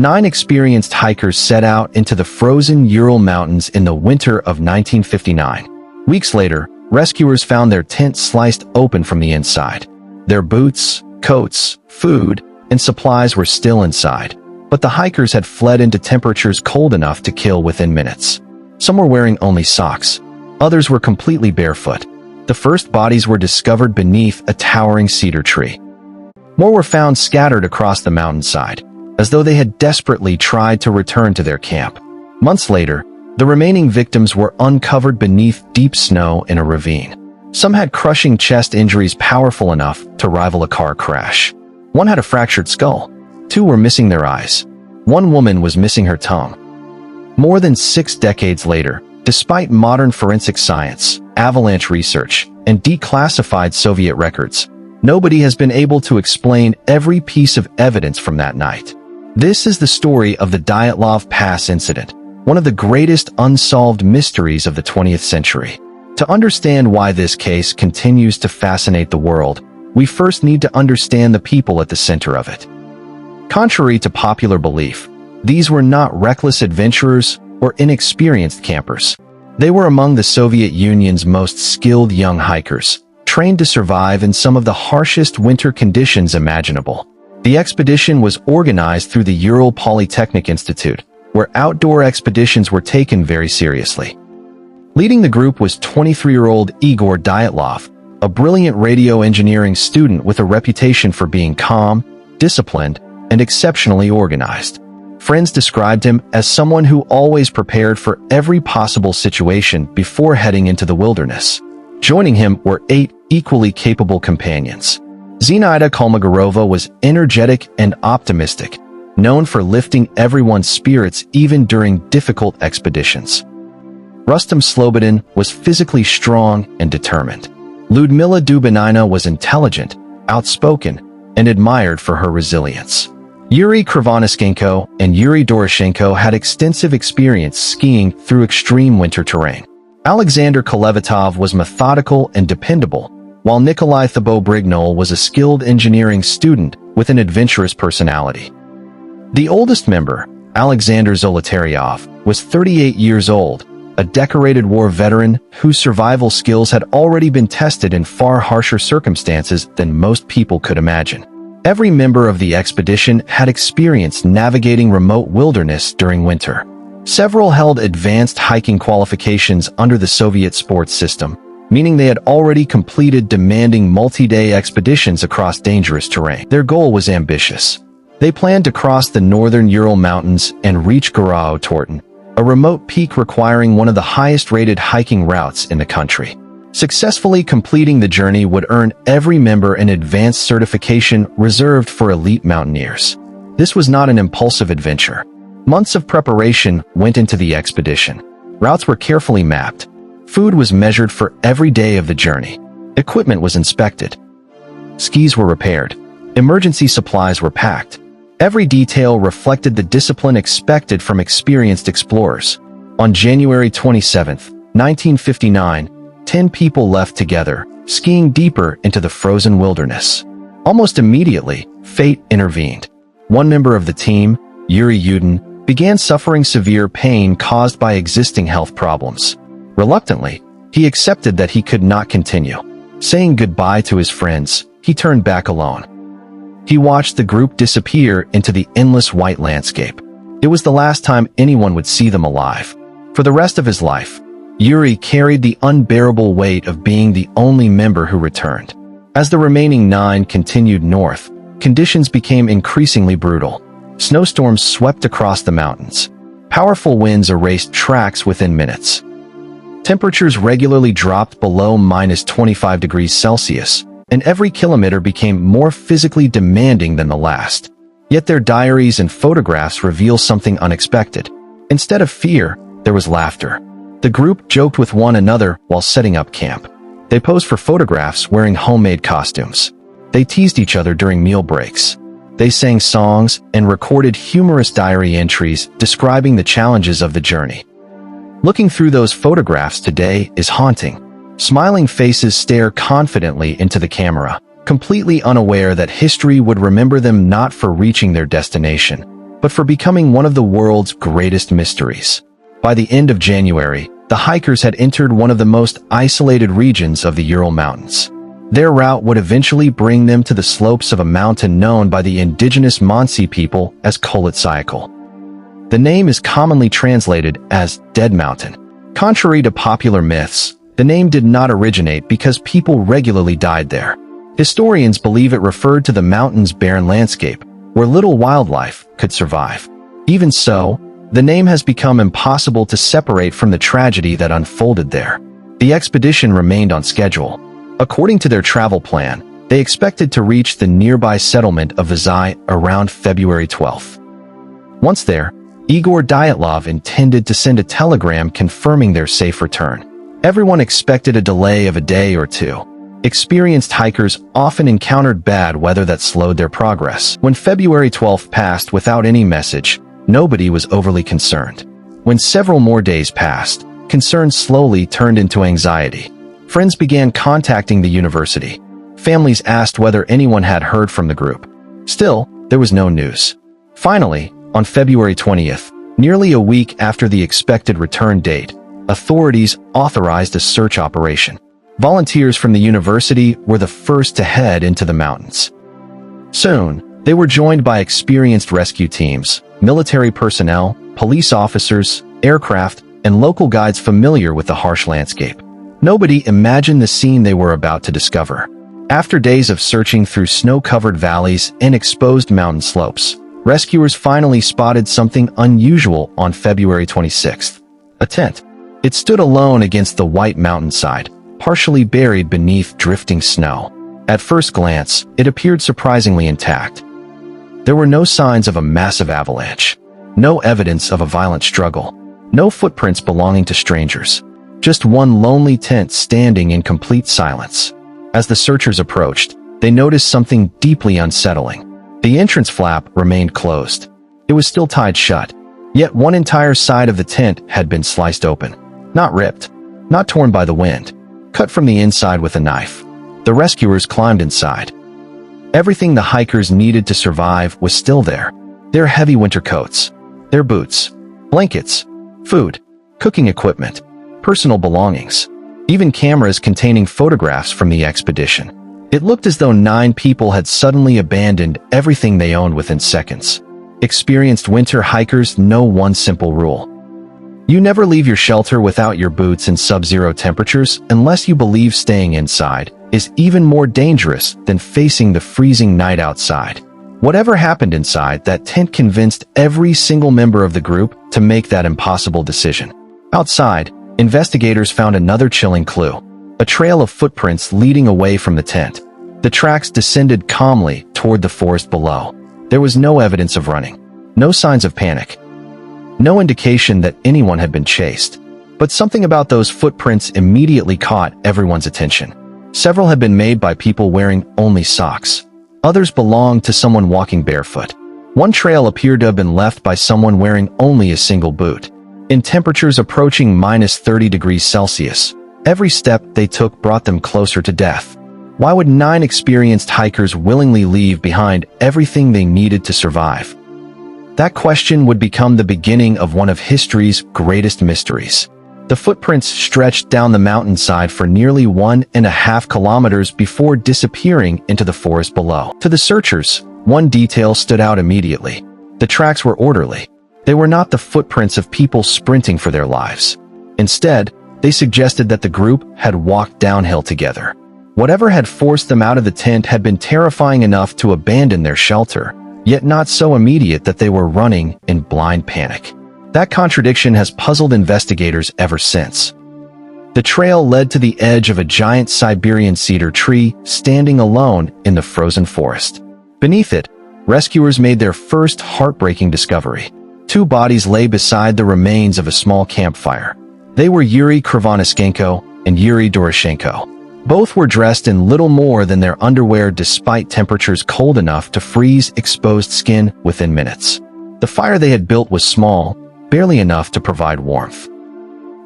9 experienced hikers set out into the frozen Ural Mountains in the winter of 1959. Weeks later, rescuers found their tent sliced open from the inside. Their boots, coats, food, and supplies were still inside, but the hikers had fled into temperatures cold enough to kill within minutes. Some were wearing only socks. Others were completely barefoot. The first bodies were discovered beneath a towering cedar tree. More were found scattered across the mountainside, as though they had desperately tried to return to their camp. Months later, the remaining victims were uncovered beneath deep snow in a ravine. Some had crushing chest injuries powerful enough to rival a car crash. One had a fractured skull. 2 were missing their eyes. 1 woman was missing her tongue. More than 6 decades later, despite modern forensic science, avalanche research, and declassified Soviet records, nobody has been able to explain every piece of evidence from that night. This is the story of the Dyatlov Pass incident, one of the greatest unsolved mysteries of the 20th century. To understand why this case continues to fascinate the world, we first need to understand the people at the center of it. Contrary to popular belief, these were not reckless adventurers or inexperienced campers. They were among the Soviet Union's most skilled young hikers, trained to survive in some of the harshest winter conditions imaginable. The expedition was organized through the Ural Polytechnic Institute, where outdoor expeditions were taken very seriously. Leading the group was 23-year-old Igor Dyatlov, a brilliant radio engineering student with a reputation for being calm, disciplined, and exceptionally organized. Friends described him as someone who always prepared for every possible situation before heading into the wilderness. Joining him were 8 equally capable companions. Zinaida Kolmogorova was energetic and optimistic, known for lifting everyone's spirits even during difficult expeditions. Rustam Slobodin was physically strong and determined. Lyudmila Dubinina was intelligent, outspoken, and admired for her resilience. Yuri Krivonischenko and Yuri Doroshenko had extensive experience skiing through extreme winter terrain. Alexander Kolevatov was methodical and dependable, while Nikolai Thibault-Brignol was a skilled engineering student with an adventurous personality. The oldest member, Alexander Zolotaryov, was 38 years old, a decorated war veteran whose survival skills had already been tested in far harsher circumstances than most people could imagine. Every member of the expedition had experience navigating remote wilderness during winter. Several held advanced hiking qualifications under the Soviet sports system, meaning they had already completed demanding multi-day expeditions across dangerous terrain. Their goal was ambitious. They planned to cross the northern Ural Mountains and reach Gorao-Torton, a remote peak requiring one of the highest-rated hiking routes in the country. Successfully completing the journey would earn every member an advanced certification reserved for elite mountaineers. This was not an impulsive adventure. Months of preparation went into the expedition. Routes were carefully mapped. Food was measured for every day of the journey. Equipment was inspected. Skis were repaired. Emergency supplies were packed. Every detail reflected the discipline expected from experienced explorers. On January 27, 1959, 10 people left together, skiing deeper into the frozen wilderness. Almost immediately, fate intervened. One member of the team, Yuri Yudin, began suffering severe pain caused by existing health problems. Reluctantly, he accepted that he could not continue. Saying goodbye to his friends, he turned back alone. He watched the group disappear into the endless white landscape. It was the last time anyone would see them alive. For the rest of his life, Yuri carried the unbearable weight of being the only member who returned. As the remaining 9 continued north, conditions became increasingly brutal. Snowstorms swept across the mountains. Powerful winds erased tracks within minutes. Temperatures regularly dropped below -25 degrees Celsius, and every kilometer became more physically demanding than the last. Yet their diaries and photographs reveal something unexpected. Instead of fear, there was laughter. The group joked with one another while setting up camp. They posed for photographs wearing homemade costumes. They teased each other during meal breaks. They sang songs and recorded humorous diary entries describing the challenges of the journey. Looking through those photographs today is haunting. Smiling faces stare confidently into the camera, completely unaware that history would remember them not for reaching their destination, but for becoming one of the world's greatest mysteries. By the end of January, the hikers had entered one of the most isolated regions of the Ural Mountains. Their route would eventually bring them to the slopes of a mountain known by the indigenous Mansi people as Koletsyakal. The name is commonly translated as Dead Mountain. Contrary to popular myths, the name did not originate because people regularly died there. Historians believe it referred to the mountain's barren landscape, where little wildlife could survive. Even so, the name has become impossible to separate from the tragedy that unfolded there. The expedition remained on schedule. According to their travel plan, they expected to reach the nearby settlement of Vizhai around February 12th. Once there, Igor Dyatlov intended to send a telegram confirming their safe return. Everyone expected a delay of a day or two. Experienced hikers often encountered bad weather that slowed their progress. When February 12th passed without any message, nobody was overly concerned. When several more days passed, concern slowly turned into anxiety. Friends began contacting the university. Families asked whether anyone had heard from the group. Still, there was no news. Finally, on February 20th, nearly a week after the expected return date, authorities authorized a search operation. Volunteers from the university were the first to head into the mountains. Soon, they were joined by experienced rescue teams, military personnel, police officers, aircraft, and local guides familiar with the harsh landscape. Nobody imagined the scene they were about to discover. After days of searching through snow-covered valleys and exposed mountain slopes, rescuers finally spotted something unusual on February 26th. A tent. It stood alone against the white mountainside, partially buried beneath drifting snow. At first glance, it appeared surprisingly intact. There were no signs of a massive avalanche, no evidence of a violent struggle, no footprints belonging to strangers, just one lonely tent standing in complete silence. As the searchers approached, they noticed something deeply unsettling. The entrance flap remained closed. It was still tied shut, yet one entire side of the tent had been sliced open. Not ripped, not torn by the wind, cut from the inside with a knife. The rescuers climbed inside. Everything the hikers needed to survive was still there. Their heavy winter coats, their boots, blankets, food, cooking equipment, personal belongings, even cameras containing photographs from the expedition. It looked as though 9 people had suddenly abandoned everything they owned within seconds. Experienced winter hikers know one simple rule. You never leave your shelter without your boots in sub-zero temperatures unless you believe staying inside is even more dangerous than facing the freezing night outside. Whatever happened inside that tent convinced every single member of the group to make that impossible decision. Outside, investigators found another chilling clue. A trail of footprints leading away from the tent. The tracks descended calmly toward the forest below. There was no evidence of running. No signs of panic. No indication that anyone had been chased. But something about those footprints immediately caught everyone's attention. Several had been made by people wearing only socks. Others belonged to someone walking barefoot. One trail appeared to have been left by someone wearing only a single boot. In temperatures approaching -30 degrees Celsius, every step they took brought them closer to death. Why would 9 experienced hikers willingly leave behind everything they needed to survive? That question would become the beginning of one of history's greatest mysteries. The footprints stretched down the mountainside for nearly 1.5 kilometers before disappearing into the forest below. To the searchers, one detail stood out immediately. The tracks were orderly. They were not the footprints of people sprinting for their lives. Instead, they suggested that the group had walked downhill together. Whatever had forced them out of the tent had been terrifying enough to abandon their shelter, yet not so immediate that they were running in blind panic. That contradiction has puzzled investigators ever since. The trail led to the edge of a giant Siberian cedar tree standing alone in the frozen forest. Beneath it, rescuers made their first heartbreaking discovery. 2 bodies lay beside the remains of a small campfire. They were Yuri Krivonischenko and Yuri Doroshenko. Both were dressed in little more than their underwear despite temperatures cold enough to freeze exposed skin within minutes. The fire they had built was small, barely enough to provide warmth.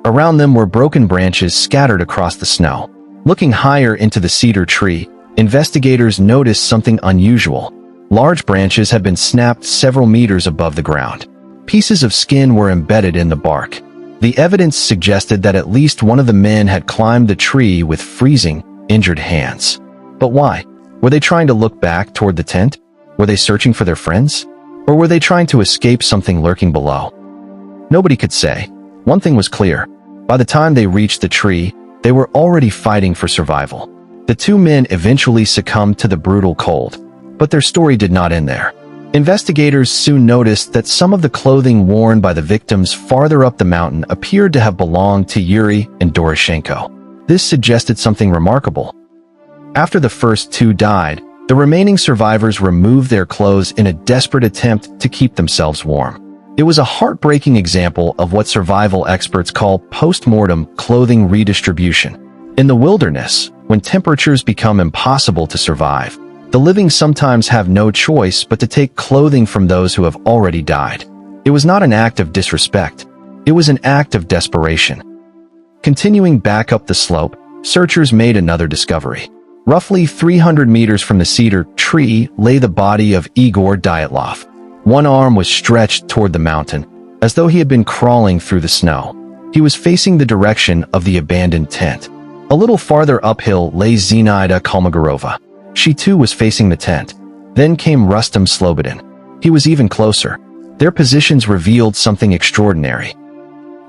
Around them were broken branches scattered across the snow. Looking higher into the cedar tree, investigators noticed something unusual. Large branches had been snapped several meters above the ground. Pieces of skin were embedded in the bark. The evidence suggested that at least one of the men had climbed the tree with freezing, injured hands. But why? Were they trying to look back toward the tent? Were they searching for their friends? Or were they trying to escape something lurking below? Nobody could say. One thing was clear. By the time they reached the tree, they were already fighting for survival. The two men eventually succumbed to the brutal cold, but their story did not end there. Investigators soon noticed that some of the clothing worn by the victims farther up the mountain appeared to have belonged to Yuri and Doroshenko. This suggested something remarkable. After the first two died, the remaining survivors removed their clothes in a desperate attempt to keep themselves warm. It was a heartbreaking example of what survival experts call post-mortem clothing redistribution. In the wilderness, when temperatures become impossible to survive, the living sometimes have no choice but to take clothing from those who have already died. It was not an act of disrespect. It was an act of desperation. Continuing back up the slope, searchers made another discovery. Roughly 300 meters from the cedar tree lay the body of Igor Dyatlov. One arm was stretched toward the mountain, as though he had been crawling through the snow. He was facing the direction of the abandoned tent. A little farther uphill lay Zinaida Kolmogorova. She too was facing the tent. Then came Rustam Slobodin. He was even closer. Their positions revealed something extraordinary.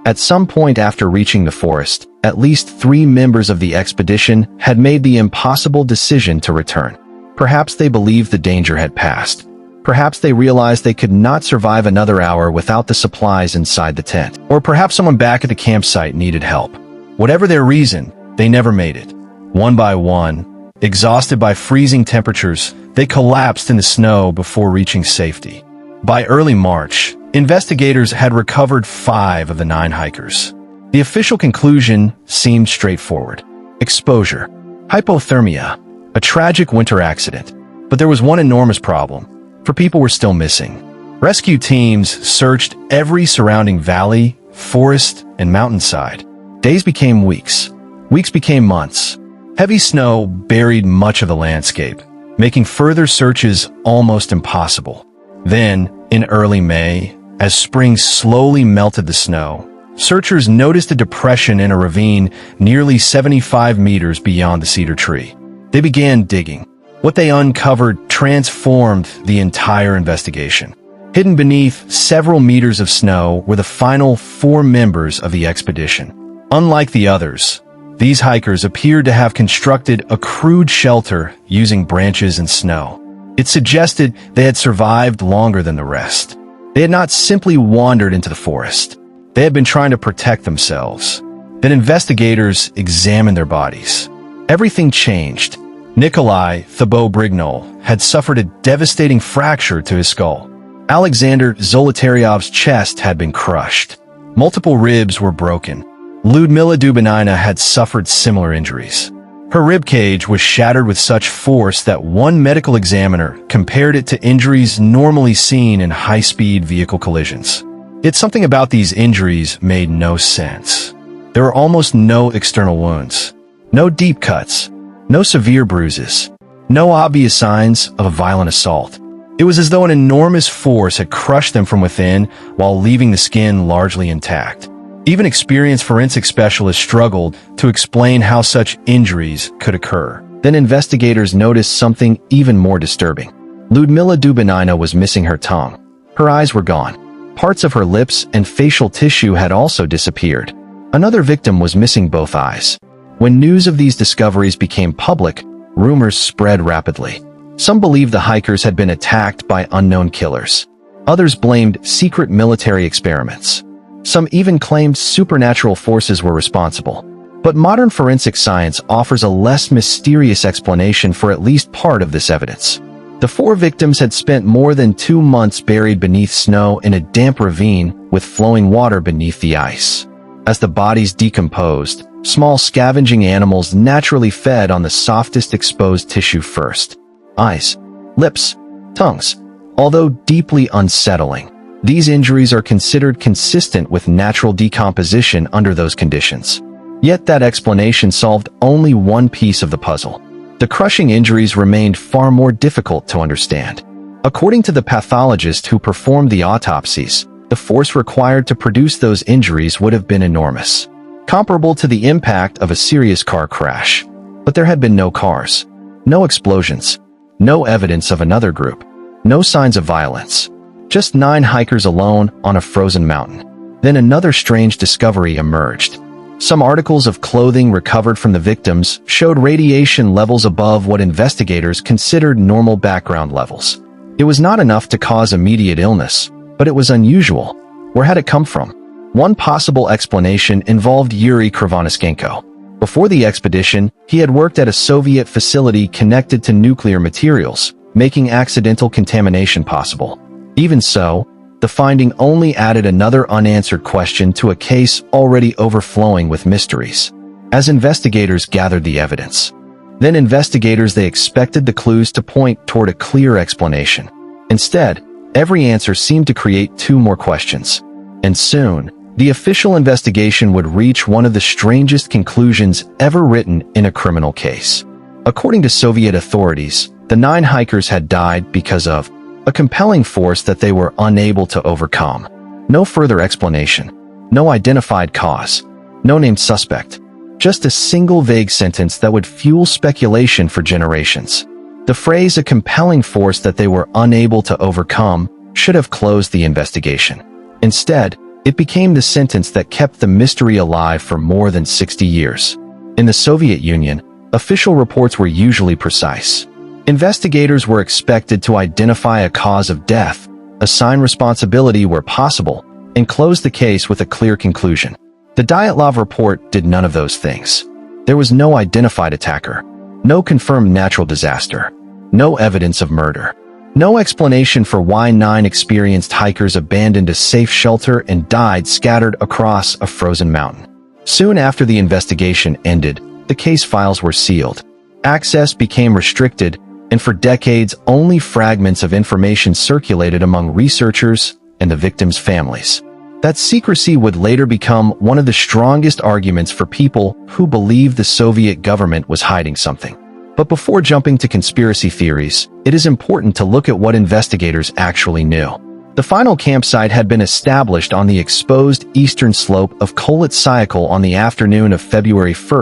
At some point after reaching the forest, at least 3 members of the expedition had made the impossible decision to return. Perhaps they believed the danger had passed. Perhaps they realized they could not survive another hour without the supplies inside the tent. Or perhaps someone back at the campsite needed help. Whatever their reason, they never made it. One by one, exhausted by freezing temperatures, they collapsed in the snow before reaching safety. By early March, investigators had recovered 5 of the 9 hikers. The official conclusion seemed straightforward. Exposure. Hypothermia. A tragic winter accident. But there was one enormous problem, for people were still missing. Rescue teams searched every surrounding valley, forest, and mountainside. Days became weeks. Weeks became months. Heavy snow buried much of the landscape, making further searches almost impossible. Then, in early May, as spring slowly melted the snow, searchers noticed a depression in a ravine nearly 75 meters beyond the cedar tree. They began digging. What they uncovered transformed the entire investigation. Hidden beneath several meters of snow were the final 4 members of the expedition. Unlike the others, these hikers appeared to have constructed a crude shelter using branches and snow. It suggested they had survived longer than the rest. They had not simply wandered into the forest. They had been trying to protect themselves. Then investigators examined their bodies. Everything changed. Nikolai Thibault-Brignol had suffered a devastating fracture to his skull. Alexander Zolotaryov's chest had been crushed. Multiple ribs were broken. Lyudmila Dubinina had suffered similar injuries. Her ribcage was shattered with such force that one medical examiner compared it to injuries normally seen in high-speed vehicle collisions. Yet something about these injuries made no sense. There were almost no external wounds, no deep cuts, no severe bruises, no obvious signs of a violent assault. It was as though an enormous force had crushed them from within while leaving the skin largely intact. Even experienced forensic specialists struggled to explain how such injuries could occur. Then investigators noticed something even more disturbing. Lyudmila Dubinina was missing her tongue. Her eyes were gone. Parts of her lips and facial tissue had also disappeared. Another victim was missing both eyes. When news of these discoveries became public, rumors spread rapidly. Some believed the hikers had been attacked by unknown killers. Others blamed secret military experiments. Some even claimed supernatural forces were responsible. But modern forensic science offers a less mysterious explanation for at least part of this evidence. The 4 victims had spent more than 2 months buried beneath snow in a damp ravine with flowing water beneath the ice. As the bodies decomposed, small scavenging animals naturally fed on the softest exposed tissue first. Eyes, lips, tongues. Although deeply unsettling, these injuries are considered consistent with natural decomposition under those conditions. Yet that explanation solved only one piece of the puzzle. The crushing injuries remained far more difficult to understand. According to the pathologist who performed the autopsies, the force required to produce those injuries would have been enormous, comparable to the impact of a serious car crash. But there had been no cars, no explosions, no evidence of another group, no signs of violence. Just 9 hikers alone on a frozen mountain. Then another strange discovery emerged. Some articles of clothing recovered from the victims showed radiation levels above what investigators considered normal background levels. It was not enough to cause immediate illness, but it was unusual. Where had it come from? One possible explanation involved Yuri Krivonischenko. Before the expedition, he had worked at a Soviet facility connected to nuclear materials, making accidental contamination possible. Even so, the finding only added another unanswered question to a case already overflowing with mysteries. As investigators gathered the evidence, they expected the clues to point toward a clear explanation. Instead, every answer seemed to create 2 more questions. And soon, the official investigation would reach one of the strangest conclusions ever written in a criminal case. According to Soviet authorities, the 9 hikers had died because of a compelling force that they were unable to overcome. No further explanation. No identified cause. No named suspect. Just a single vague sentence that would fuel speculation for generations. The phrase "a compelling force that they were unable to overcome" should have closed the investigation. Instead, it became the sentence that kept the mystery alive for more than 60 years. In the Soviet Union, official reports were usually precise. Investigators were expected to identify a cause of death, assign responsibility where possible, and close the case with a clear conclusion. The Dyatlov report did none of those things. There was no identified attacker, no confirmed natural disaster, no evidence of murder, no explanation for why 9 experienced hikers abandoned a safe shelter and died scattered across a frozen mountain. Soon after the investigation ended, the case files were sealed. Access became restricted, and for decades only fragments of information circulated among researchers and the victims' families. That secrecy would later become one of the strongest arguments for people who believed the Soviet government was hiding something. But before jumping to conspiracy theories, it is important to look at what investigators actually knew. The final campsite had been established on the exposed eastern slope of Kholat Syakhl on the afternoon of February 1,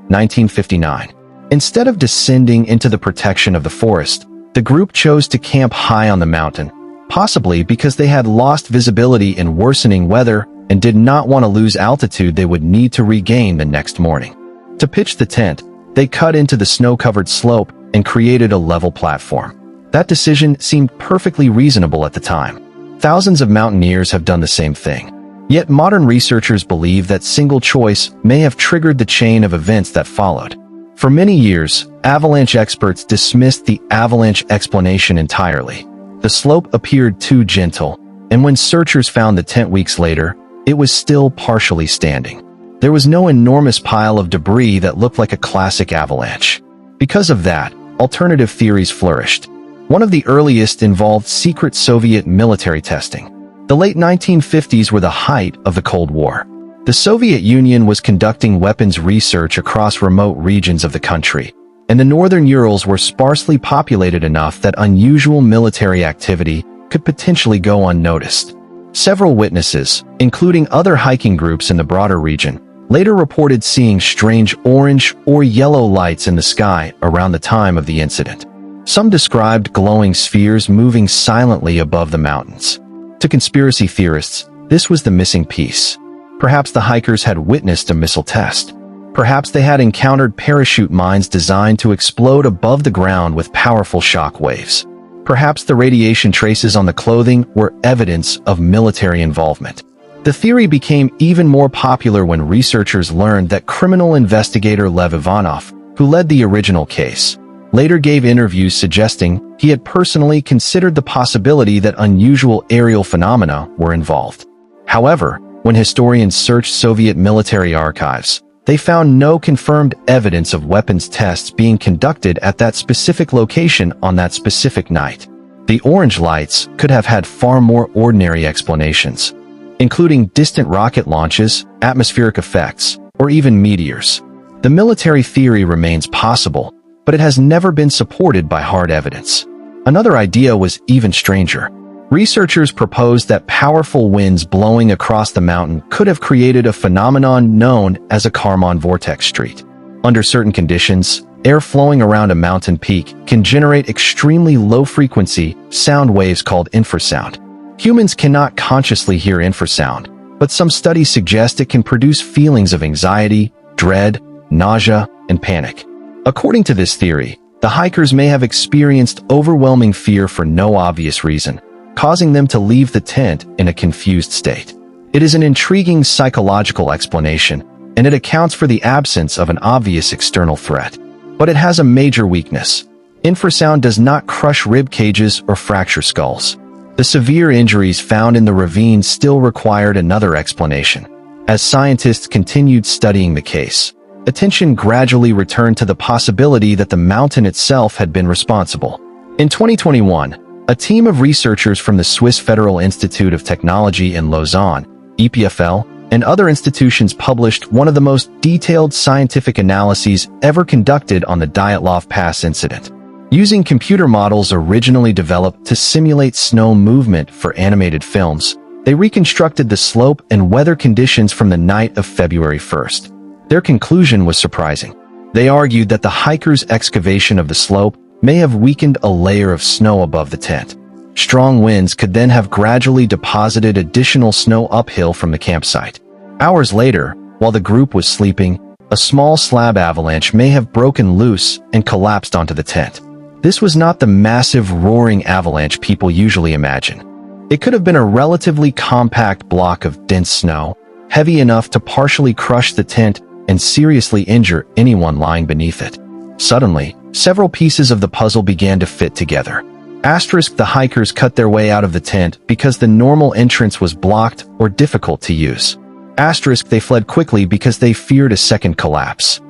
1959. Instead of descending into the protection of the forest, the group chose to camp high on the mountain, possibly because they had lost visibility in worsening weather and did not want to lose altitude they would need to regain the next morning. To pitch the tent, they cut into the snow-covered slope and created a level platform. That decision seemed perfectly reasonable at the time. Thousands of mountaineers have done the same thing. Yet modern researchers believe that single choice may have triggered the chain of events that followed. For many years, avalanche experts dismissed the avalanche explanation entirely. The slope appeared too gentle, and when searchers found the tent weeks later, it was still partially standing. There was no enormous pile of debris that looked like a classic avalanche. Because of that, alternative theories flourished. One of the earliest involved secret Soviet military testing. The late 1950s were the height of the Cold War. The Soviet Union was conducting weapons research across remote regions of the country, and the northern Urals were sparsely populated enough that unusual military activity could potentially go unnoticed. Several witnesses, including other hiking groups in the broader region, later reported seeing strange orange or yellow lights in the sky around the time of the incident. Some described glowing spheres moving silently above the mountains. To conspiracy theorists, this was the missing piece. Perhaps the hikers had witnessed a missile test. Perhaps they had encountered parachute mines designed to explode above the ground with powerful shock waves. Perhaps the radiation traces on the clothing were evidence of military involvement. The theory became even more popular when researchers learned that criminal investigator Lev Ivanov, who led the original case, later gave interviews suggesting he had personally considered the possibility that unusual aerial phenomena were involved. However, when historians searched Soviet military archives, they found no confirmed evidence of weapons tests being conducted at that specific location on that specific night. The orange lights could have had far more ordinary explanations, including distant rocket launches, atmospheric effects, or even meteors. The military theory remains possible, but it has never been supported by hard evidence. Another idea was even stranger. Researchers proposed that powerful winds blowing across the mountain could have created a phenomenon known as a Kármán vortex street. Under certain conditions, air flowing around a mountain peak can generate extremely low-frequency sound waves called infrasound. Humans cannot consciously hear infrasound, but some studies suggest it can produce feelings of anxiety, dread, nausea, and panic. According to this theory, the hikers may have experienced overwhelming fear for no obvious reason, causing them to leave the tent in a confused state. It is an intriguing psychological explanation, and it accounts for the absence of an obvious external threat. But it has a major weakness. Infrasound does not crush rib cages or fracture skulls. The severe injuries found in the ravine still required another explanation. As scientists continued studying the case, attention gradually returned to the possibility that the mountain itself had been responsible. In 2021, a team of researchers from the Swiss Federal Institute of Technology in Lausanne, EPFL, and other institutions published one of the most detailed scientific analyses ever conducted on the Dyatlov Pass incident. Using computer models originally developed to simulate snow movement for animated films, they reconstructed the slope and weather conditions from the night of February 1st. Their conclusion was surprising. They argued that the hikers' excavation of the slope may have weakened a layer of snow above the tent. Strong winds could then have gradually deposited additional snow uphill from the campsite. Hours later, while the group was sleeping, a small slab avalanche may have broken loose and collapsed onto the tent. This was not the massive roaring avalanche people usually imagine. It could have been a relatively compact block of dense snow, heavy enough to partially crush the tent and seriously injure anyone lying beneath it. Suddenly, several pieces of the puzzle began to fit together. The hikers cut their way out of the tent because the normal entrance was blocked or difficult to use. They fled quickly because they feared a second collapse.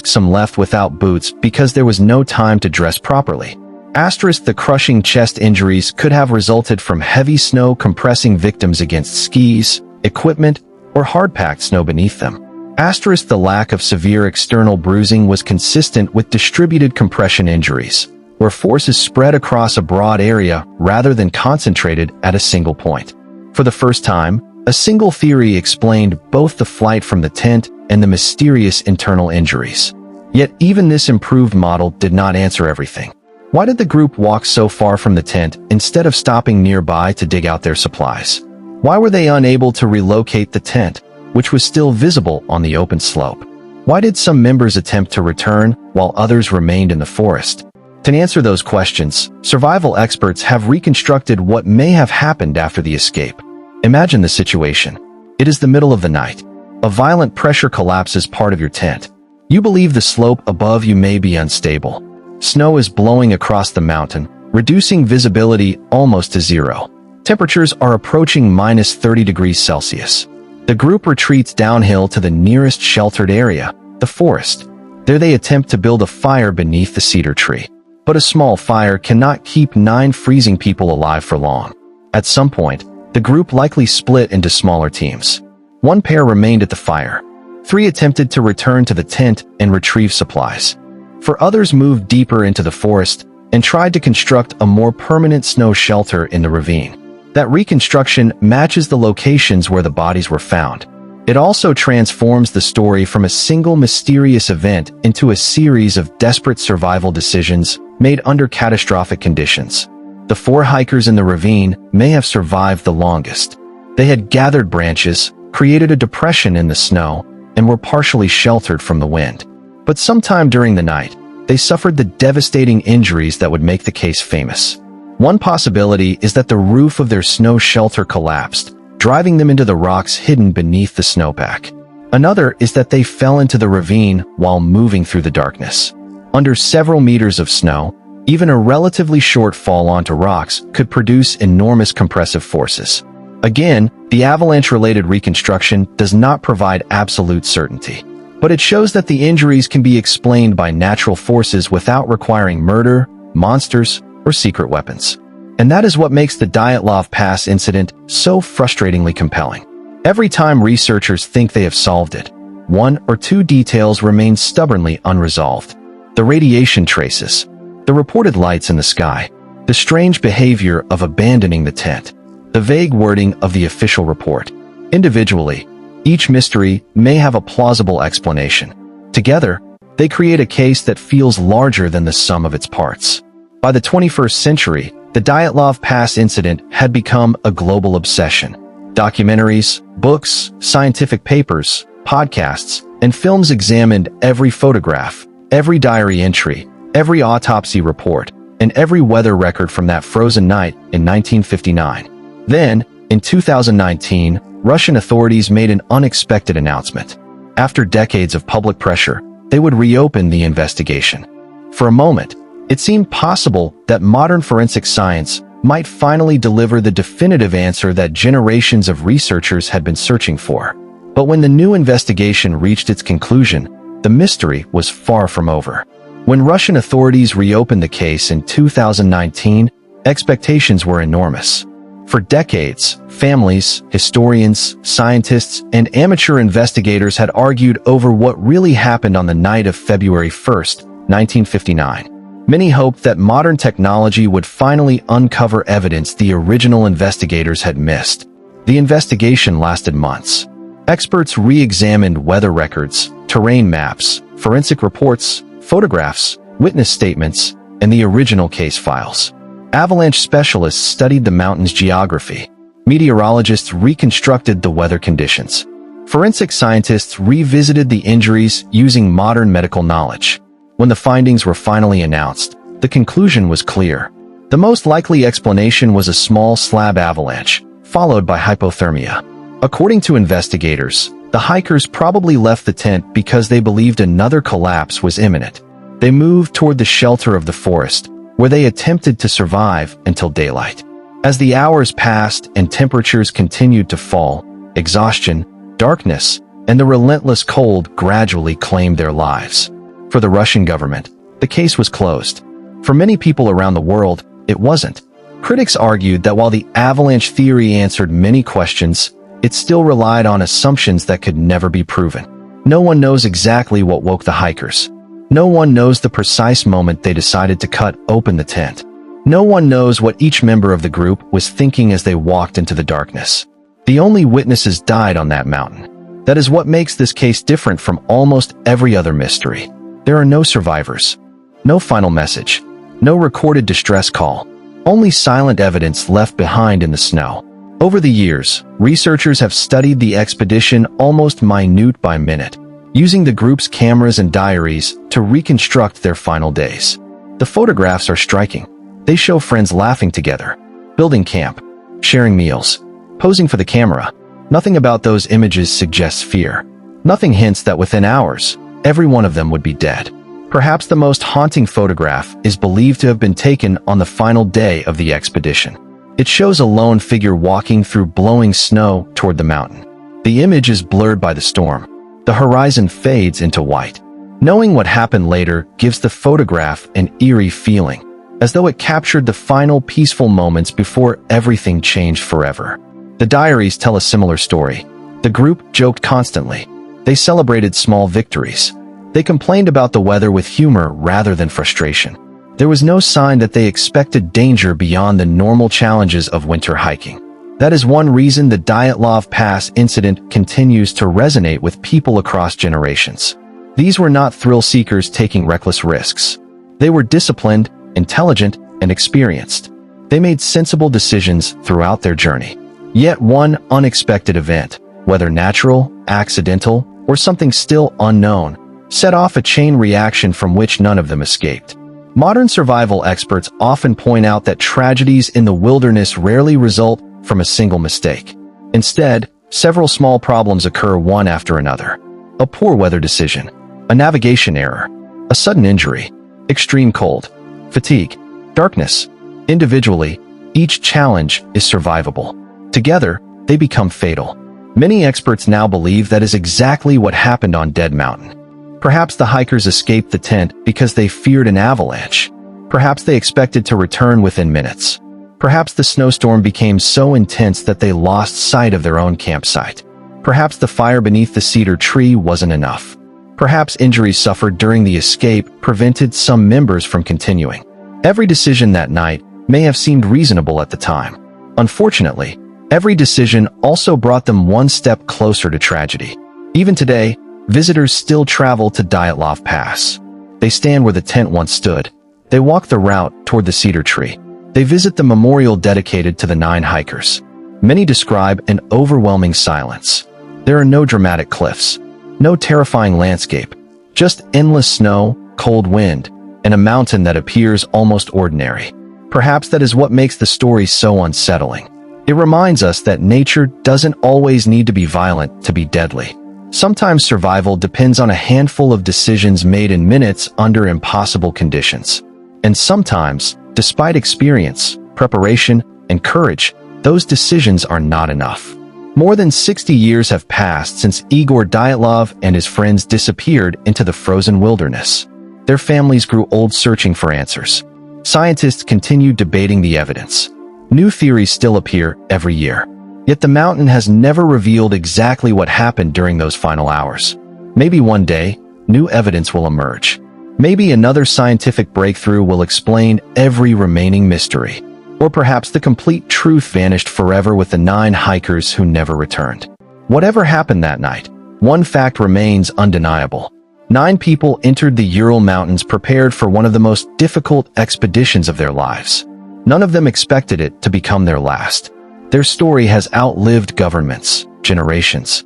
Some left without boots because there was no time to dress properly. The crushing chest injuries could have resulted from heavy snow compressing victims against skis, equipment, or hard-packed snow beneath them. The lack of severe external bruising was consistent with distributed compression injuries, where forces spread across a broad area rather than concentrated at a single point. For the first time, a single theory explained both the flight from the tent and the mysterious internal injuries. Yet even this improved model did not answer everything. Why did the group walk so far from the tent instead of stopping nearby to dig out their supplies? Why were they unable to relocate the tent, which was still visible on the open slope? Why did some members attempt to return while others remained in the forest? To answer those questions, survival experts have reconstructed what may have happened after the escape. Imagine the situation. It is the middle of the night. A violent pressure collapses part of your tent. You believe the slope above you may be unstable. Snow is blowing across the mountain, reducing visibility almost to zero. Temperatures are approaching -30°C. The group retreats downhill to the nearest sheltered area, the forest. There they attempt to build a fire beneath the cedar tree. But a small fire cannot keep 9 freezing people alive for long. At some point, the group likely split into smaller teams. 1 pair remained at the fire. 3 attempted to return to the tent and retrieve supplies. 4 others moved deeper into the forest and tried to construct a more permanent snow shelter in the ravine. That reconstruction matches the locations where the bodies were found. It also transforms the story from a single mysterious event into a series of desperate survival decisions made under catastrophic conditions. The 4 hikers in the ravine may have survived the longest. They had gathered branches, created a depression in the snow, and were partially sheltered from the wind. But sometime during the night, they suffered the devastating injuries that would make the case famous. One possibility is that the roof of their snow shelter collapsed, driving them into the rocks hidden beneath the snowpack. Another is that they fell into the ravine while moving through the darkness. Under several meters of snow, even a relatively short fall onto rocks could produce enormous compressive forces. Again, the avalanche-related reconstruction does not provide absolute certainty, but it shows that the injuries can be explained by natural forces without requiring murder, monsters, or secret weapons. And that is what makes the Dyatlov Pass incident so frustratingly compelling. Every time researchers think they have solved it, 1 or 2 details remain stubbornly unresolved. The radiation traces, the reported lights in the sky, the strange behavior of abandoning the tent, the vague wording of the official report. Individually, each mystery may have a plausible explanation. Together, they create a case that feels larger than the sum of its parts. By the 21st century, the Dyatlov Pass incident had become a global obsession. Documentaries, books, scientific papers, podcasts, and films examined every photograph, every diary entry, every autopsy report, and every weather record from that frozen night in 1959. Then, in 2019, Russian authorities made an unexpected announcement. After decades of public pressure, they would reopen the investigation. For a moment, it seemed possible that modern forensic science might finally deliver the definitive answer that generations of researchers had been searching for. But when the new investigation reached its conclusion, the mystery was far from over. When Russian authorities reopened the case in 2019, expectations were enormous. For decades, families, historians, scientists, and amateur investigators had argued over what really happened on the night of February 1, 1959. Many hoped that modern technology would finally uncover evidence the original investigators had missed. The investigation lasted months. Experts re-examined weather records, terrain maps, forensic reports, photographs, witness statements, and the original case files. Avalanche specialists studied the mountain's geography. Meteorologists reconstructed the weather conditions. Forensic scientists revisited the injuries using modern medical knowledge. When the findings were finally announced, the conclusion was clear. The most likely explanation was a small slab avalanche, followed by hypothermia. According to investigators, the hikers probably left the tent because they believed another collapse was imminent. They moved toward the shelter of the forest, where they attempted to survive until daylight. As the hours passed and temperatures continued to fall, exhaustion, darkness, and the relentless cold gradually claimed their lives. For the Russian government, the case was closed. For many people around the world, it wasn't. Critics argued that while the avalanche theory answered many questions, it still relied on assumptions that could never be proven. No one knows exactly what woke the hikers. No one knows the precise moment they decided to cut open the tent. No one knows what each member of the group was thinking as they walked into the darkness. The only witnesses died on that mountain. That is what makes this case different from almost every other mystery. There are no survivors, no final message, no recorded distress call, only silent evidence left behind in the snow. Over the years, researchers have studied the expedition almost minute by minute, using the group's cameras and diaries to reconstruct their final days. The photographs are striking. They show friends laughing together, building camp, sharing meals, posing for the camera. Nothing about those images suggests fear. Nothing hints that within hours, every one of them would be dead. Perhaps the most haunting photograph is believed to have been taken on the final day of the expedition. It shows a lone figure walking through blowing snow toward the mountain. The image is blurred by the storm. The horizon fades into white. Knowing what happened later gives the photograph an eerie feeling, as though it captured the final peaceful moments before everything changed forever. The diaries tell a similar story. The group joked constantly. They celebrated small victories. They complained about the weather with humor rather than frustration. There was no sign that they expected danger beyond the normal challenges of winter hiking. That is one reason the Dyatlov Pass incident continues to resonate with people across generations. These were not thrill-seekers taking reckless risks. They were disciplined, intelligent, and experienced. They made sensible decisions throughout their journey. Yet one unexpected event, whether natural, accidental, or something still unknown, set off a chain reaction from which none of them escaped. Modern survival experts often point out that tragedies in the wilderness rarely result from a single mistake. Instead, several small problems occur one after another. A poor weather decision, a navigation error, a sudden injury, extreme cold, fatigue, darkness. Individually, each challenge is survivable. Together, they become fatal. Many experts now believe that is exactly what happened on Dead Mountain. Perhaps the hikers escaped the tent because they feared an avalanche. Perhaps they expected to return within minutes. Perhaps the snowstorm became so intense that they lost sight of their own campsite. Perhaps the fire beneath the cedar tree wasn't enough. Perhaps injuries suffered during the escape prevented some members from continuing. Every decision that night may have seemed reasonable at the time. Unfortunately, every decision also brought them one step closer to tragedy. Even today, visitors still travel to Dyatlov Pass. They stand where the tent once stood. They walk the route toward the cedar tree. They visit the memorial dedicated to the 9 hikers. Many describe an overwhelming silence. There are no dramatic cliffs, no terrifying landscape, just endless snow, cold wind, and a mountain that appears almost ordinary. Perhaps that is what makes the story so unsettling. It reminds us that nature doesn't always need to be violent to be deadly. Sometimes survival depends on a handful of decisions made in minutes under impossible conditions. And sometimes, despite experience, preparation, and courage, those decisions are not enough. More than 60 years have passed since Igor Dyatlov and his friends disappeared into the frozen wilderness. Their families grew old searching for answers. Scientists continue debating the evidence. New theories still appear every year. Yet the mountain has never revealed exactly what happened during those final hours. Maybe one day, new evidence will emerge. Maybe another scientific breakthrough will explain every remaining mystery. Or perhaps the complete truth vanished forever with the 9 hikers who never returned. Whatever happened that night, one fact remains undeniable. 9 people entered the Ural Mountains prepared for one of the most difficult expeditions of their lives. None of them expected it to become their last. Their story has outlived governments, generations.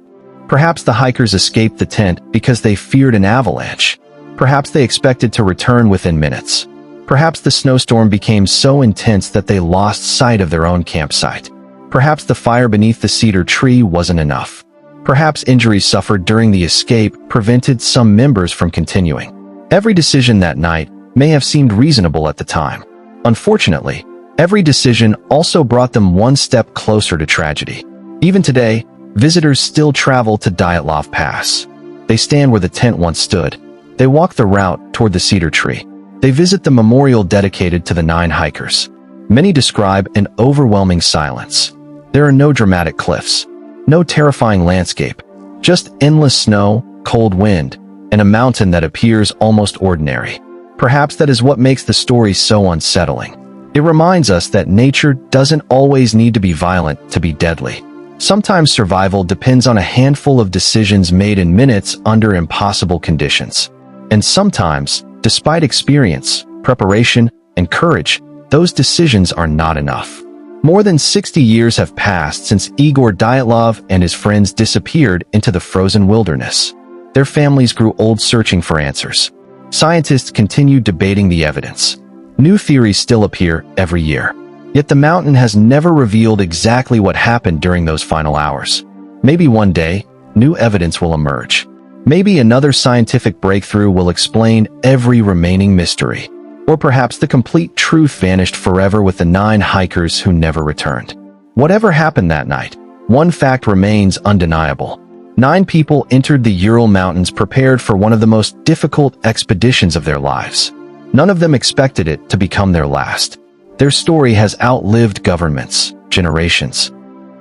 Perhaps the hikers escaped the tent because they feared an avalanche. Perhaps they expected to return within minutes. Perhaps the snowstorm became so intense that they lost sight of their own campsite. Perhaps the fire beneath the cedar tree wasn't enough. Perhaps injuries suffered during the escape prevented some members from continuing. Every decision that night may have seemed reasonable at the time. Unfortunately, every decision also brought them one step closer to tragedy. Even today, visitors still travel to Dyatlov Pass. They stand where the tent once stood. They walk the route toward the cedar tree. They visit the memorial dedicated to the 9 hikers. Many describe an overwhelming silence. There are no dramatic cliffs, no terrifying landscape, just endless snow, cold wind, and a mountain that appears almost ordinary. Perhaps that is what makes the story so unsettling. It reminds us that nature doesn't always need to be violent to be deadly. Sometimes survival depends on a handful of decisions made in minutes under impossible conditions. And sometimes, despite experience, preparation, and courage, those decisions are not enough. More than 60 years have passed since Igor Dyatlov and his friends disappeared into the frozen wilderness. Their families grew old searching for answers. Scientists continue debating the evidence. New theories still appear every year. Yet the mountain has never revealed exactly what happened during those final hours. Maybe one day, new evidence will emerge. Maybe another scientific breakthrough will explain every remaining mystery. Or perhaps the complete truth vanished forever with the 9 hikers who never returned. Whatever happened that night, one fact remains undeniable. 9 people entered the Ural Mountains prepared for one of the most difficult expeditions of their lives. None of them expected it to become their last. Their story has outlived governments, generations.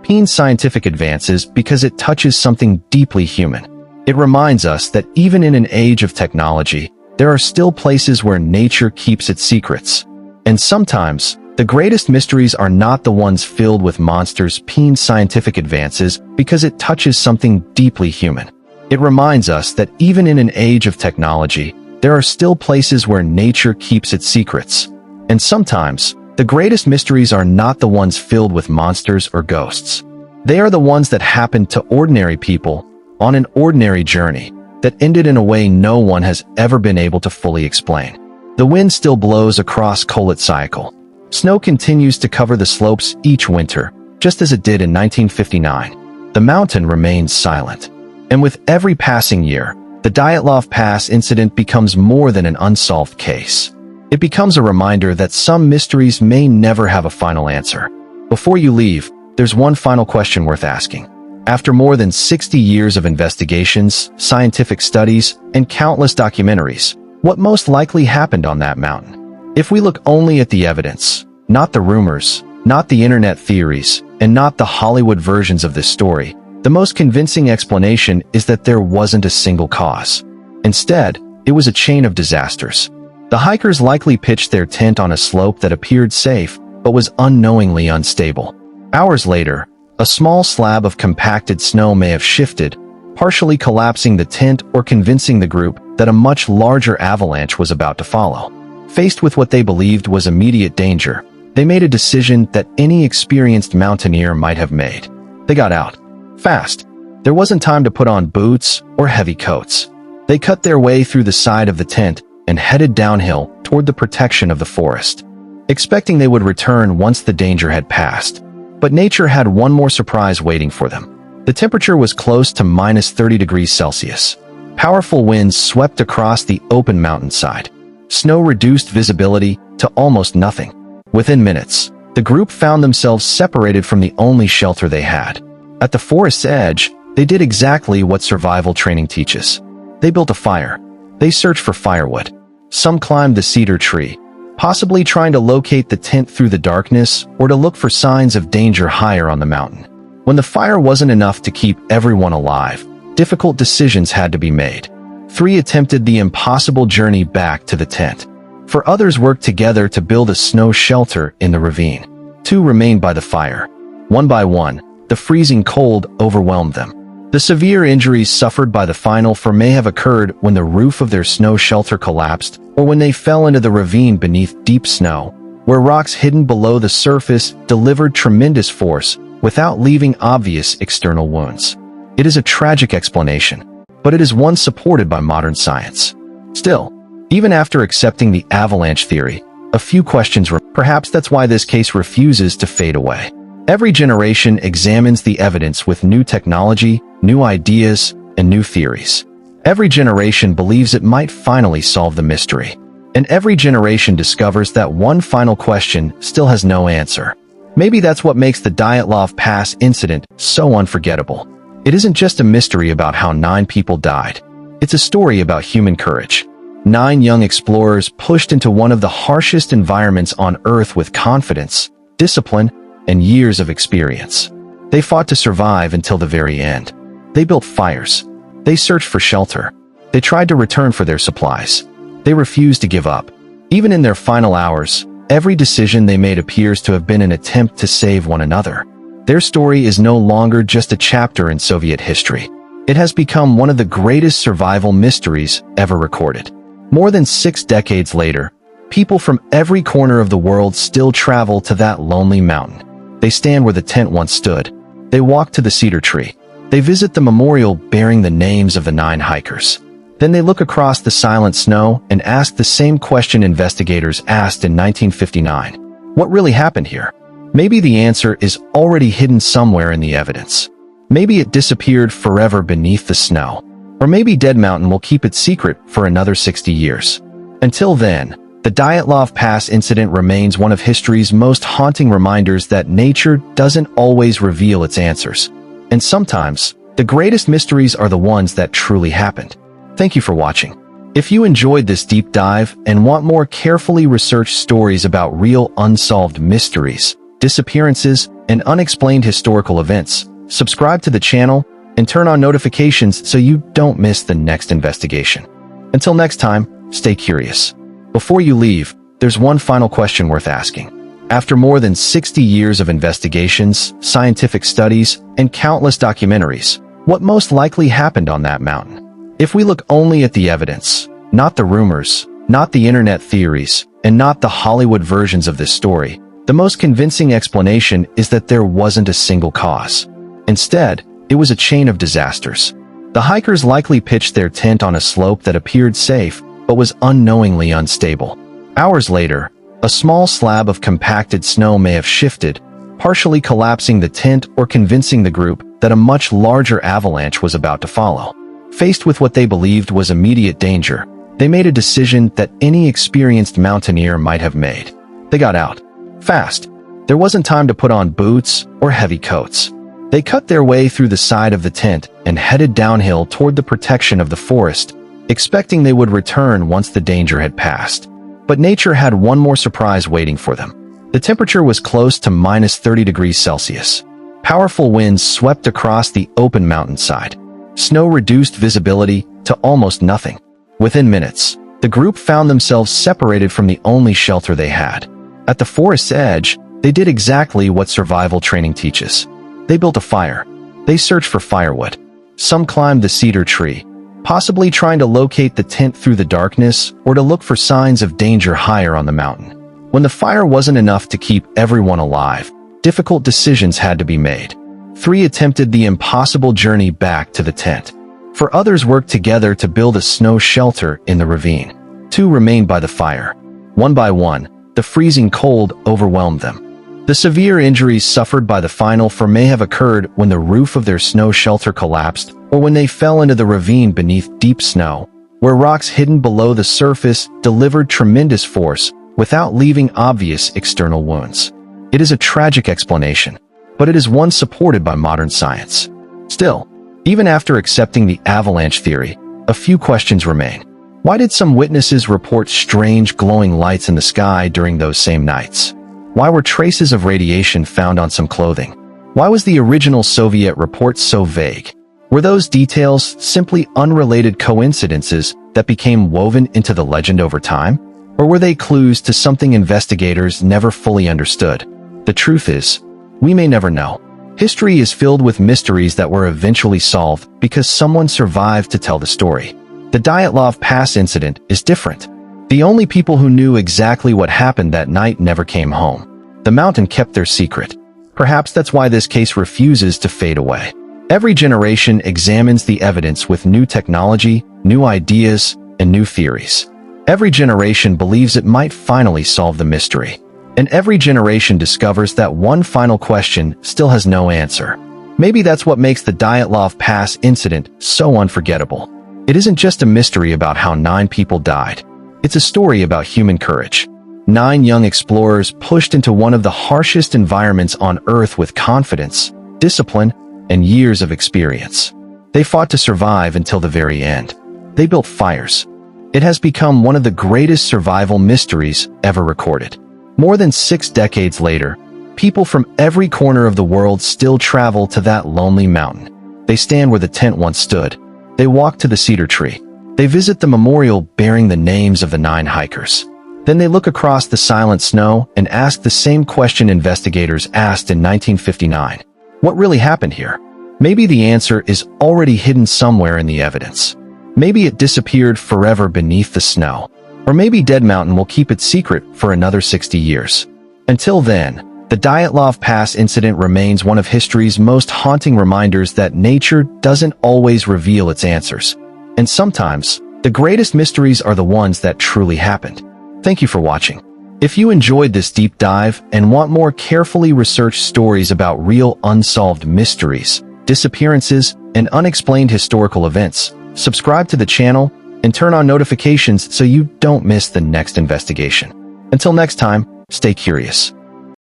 Peen scientific advances because it touches something deeply human. It reminds us that even in an age of technology, there are still places where nature keeps its secrets. And sometimes, the greatest mysteries are not the ones filled with monsters. Peen scientific advances because it touches something deeply human. It reminds us that even in an age of technology, there are still places where nature keeps its secrets. And sometimes, the greatest mysteries are not the ones filled with monsters or ghosts. They are the ones that happen to ordinary people on an ordinary journey that ended in a way no one has ever been able to fully explain. The wind still blows across Koletsyakhl. Snow continues to cover the slopes each winter, just as it did in 1959. The mountain remains silent. And with every passing year, the Dyatlov Pass incident becomes more than an unsolved case. It becomes a reminder that some mysteries may never have a final answer. Before you leave, there's one final question worth asking. After more than 60 years of investigations, scientific studies, and countless documentaries, what most likely happened on that mountain? If we look only at the evidence, not the rumors, not the internet theories, and not the Hollywood versions of this story, the most convincing explanation is that there wasn't a single cause. Instead, it was a chain of disasters. The hikers likely pitched their tent on a slope that appeared safe, but was unknowingly unstable. Hours later, a small slab of compacted snow may have shifted, partially collapsing the tent or convincing the group that a much larger avalanche was about to follow. Faced with what they believed was immediate danger, they made a decision that any experienced mountaineer might have made. They got out. Fast. There wasn't time to put on boots or heavy coats. They cut their way through the side of the tent and headed downhill toward the protection of the forest, expecting they would return once the danger had passed. But nature had one more surprise waiting for them. The temperature was close to minus 30 degrees Celsius. Powerful winds swept across the open mountainside. Snow reduced visibility to almost nothing. Within minutes, the group found themselves separated from the only shelter they had. At the forest's edge, they did exactly what survival training teaches. They built a fire. They searched for firewood. Some climbed the cedar tree, possibly trying to locate the tent through the darkness or to look for signs of danger higher on the mountain. When the fire wasn't enough to keep everyone alive, difficult decisions had to be made. 3 attempted the impossible journey back to the tent. 4 others worked together to build a snow shelter in the ravine. 2 remained by the fire. One by one, the freezing cold overwhelmed them. The severe injuries suffered by the final 4 may have occurred when the roof of their snow shelter collapsed or when they fell into the ravine beneath deep snow, where rocks hidden below the surface delivered tremendous force without leaving obvious external wounds. It is a tragic explanation, but it is one supported by modern science. Still, even after accepting the avalanche theory, a few questions remain. Perhaps that's why this case refuses to fade away. Every generation examines the evidence with new technology, new ideas, and new theories. Every generation believes it might finally solve the mystery. And every generation discovers that one final question still has no answer. Maybe that's what makes the Dyatlov Pass incident so unforgettable. It isn't just a mystery about how 9 people died. It's a story about human courage. 9 young explorers pushed into one of the harshest environments on Earth with confidence, discipline, and years of experience. They fought to survive until the very end. They built fires. They searched for shelter. They tried to return for their supplies. They refused to give up. Even in their final hours, every decision they made appears to have been an attempt to save one another. Their story is no longer just a chapter in Soviet history. It has become one of the greatest survival mysteries ever recorded. More than 6 decades later, people from every corner of the world still travel to that lonely mountain. They stand where the tent once stood. They walk to the cedar tree. They visit the memorial bearing the names of the 9 hikers. Then they look across the silent snow and ask the same question investigators asked in 1959. What really happened here? Maybe the answer is already hidden somewhere in the evidence. Maybe it disappeared forever beneath the snow. Or maybe Dead Mountain will keep its secret for another 60 years. Until then, the Dyatlov Pass incident remains one of history's most haunting reminders that nature doesn't always reveal its answers. And sometimes, the greatest mysteries are the ones that truly happened. Thank you for watching. If you enjoyed this deep dive and want more carefully researched stories about real unsolved mysteries, disappearances, and unexplained historical events, subscribe to the channel and turn on notifications so you don't miss the next investigation. Until next time, stay curious. Before you leave, there's one final question worth asking. After more than 60 years of investigations, scientific studies, and countless documentaries, what most likely happened on that mountain? If we look only at the evidence, not the rumors, not the internet theories, and not the Hollywood versions of this story, the most convincing explanation is that there wasn't a single cause. Instead, it was a chain of disasters. The hikers likely pitched their tent on a slope that appeared safe, but was unknowingly unstable. Hours later, a small slab of compacted snow may have shifted, partially collapsing the tent or convincing the group that a much larger avalanche was about to follow. Faced with what they believed was immediate danger, they made a decision that any experienced mountaineer might have made. They got out. Fast. There wasn't time to put on boots or heavy coats. They cut their way through the side of the tent and headed downhill toward the protection of the forest, expecting they would return once the danger had passed. But nature had one more surprise waiting for them. The temperature was close to minus 30 degrees Celsius. Powerful winds swept across the open mountainside. Snow reduced visibility to almost nothing. Within minutes, the group found themselves separated from the only shelter they had. At the forest's edge, They did exactly what survival training teaches. They built a fire. They searched for firewood. Some climbed the cedar tree, possibly trying to locate the tent through the darkness or to look for signs of danger higher on the mountain. When the fire wasn't enough to keep everyone alive, difficult decisions had to be made. 3 attempted the impossible journey back to the tent. 4 others worked together to build a snow shelter in the ravine. 2 remained by the fire. One by one, the freezing cold overwhelmed them. The severe injuries suffered by the final 4 may have occurred when the roof of their snow shelter collapsed or when they fell into the ravine beneath deep snow, where rocks hidden below the surface delivered tremendous force without leaving obvious external wounds. It is a tragic explanation, but it is one supported by modern science. Still, even after accepting the avalanche theory, a few questions remain. Why did some witnesses report strange glowing lights in the sky during those same nights? Why were traces of radiation found on some clothing? Why was the original Soviet report so vague? Were those details simply unrelated coincidences that became woven into the legend over time? Or were they clues to something investigators never fully understood? The truth is, we may never know. History is filled with mysteries that were eventually solved because someone survived to tell the story. The Dyatlov Pass incident is different. The only people who knew exactly what happened that night never came home. The mountain kept their secret. Perhaps that's why this case refuses to fade away. Every generation examines the evidence with new technology, new ideas, and new theories. Every generation believes it might finally solve the mystery. And every generation discovers that one final question still has no answer. Maybe that's what makes the Dyatlov Pass incident so unforgettable. It isn't just a mystery about how 9 people died. It's a story about human courage. 9 young explorers pushed into one of the harshest environments on Earth with confidence, discipline, and years of experience. They fought to survive until the very end. They built fires. It has become one of the greatest survival mysteries ever recorded. More than 6 decades later, people from every corner of the world still travel to that lonely mountain. They stand where the tent once stood. They walk to the cedar tree. They visit the memorial bearing the names of the 9 hikers. Then they look across the silent snow and ask the same question investigators asked in 1959. What really happened here? Maybe the answer is already hidden somewhere in the evidence. Maybe it disappeared forever beneath the snow. Or maybe Dead Mountain will keep its secret for another 60 years. Until then, the Dyatlov Pass incident remains one of history's most haunting reminders that nature doesn't always reveal its answers. And sometimes, the greatest mysteries are the ones that truly happened. Thank you for watching. If you enjoyed this deep dive and want more carefully researched stories about real unsolved mysteries, disappearances, and unexplained historical events, subscribe to the channel and turn on notifications so you don't miss the next investigation. Until next time, stay curious.